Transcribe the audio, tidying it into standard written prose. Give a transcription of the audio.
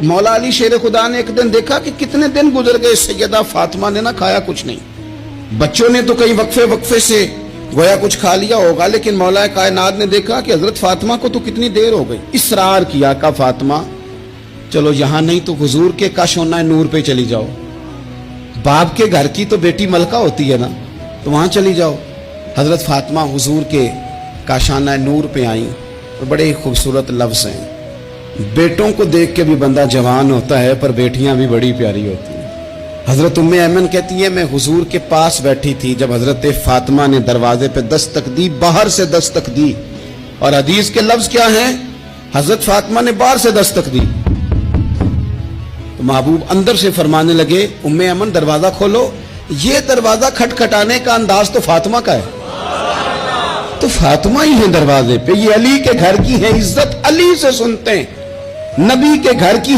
مولا علی شیر خدا نے ایک دن دیکھا کہ کتنے دن گزر گئے، سیدہ فاطمہ نے نہ کھایا کچھ نہیں. بچوں نے تو کئی وقفے سے گویا کچھ کھا لیا ہوگا، لیکن مولا کائنات نے دیکھا کہ حضرت فاطمہ کو تو کتنی دیر ہو گئی. اصرار کیا کہ فاطمہ چلو یہاں نہیں تو حضور کے کاشانہ نور پہ چلی جاؤ. باپ کے گھر کی تو بیٹی ملکہ ہوتی ہے نا، تو وہاں چلی جاؤ. حضرت فاطمہ حضور کے کاشانہ نور پہ آئیں، اور بڑے ہی خوبصورت لفظ ہیں. بیٹوں کو دیکھ کے بھی بندہ جوان ہوتا ہے، پر بیٹیاں بھی بڑی پیاری ہوتی ہیں. حضرت ام ایمن کہتی ہے میں حضور کے پاس بیٹھی تھی جب حضرت فاطمہ نے دروازے پہ دستک دی، باہر سے دستک دی. اور حدیث کے لفظ کیا ہیں؟ حضرت فاطمہ نے باہر سے دستک دی تو محبوب اندر سے فرمانے لگے ام ایمن دروازہ کھولو. یہ دروازہ کھٹکھٹانے کا انداز تو فاطمہ کا ہے، تو فاطمہ ہی ہے دروازے پہ. یہ علی کے گھر کی ہے، عزت علی سے سنتے ہیں. نبی کے گھر کی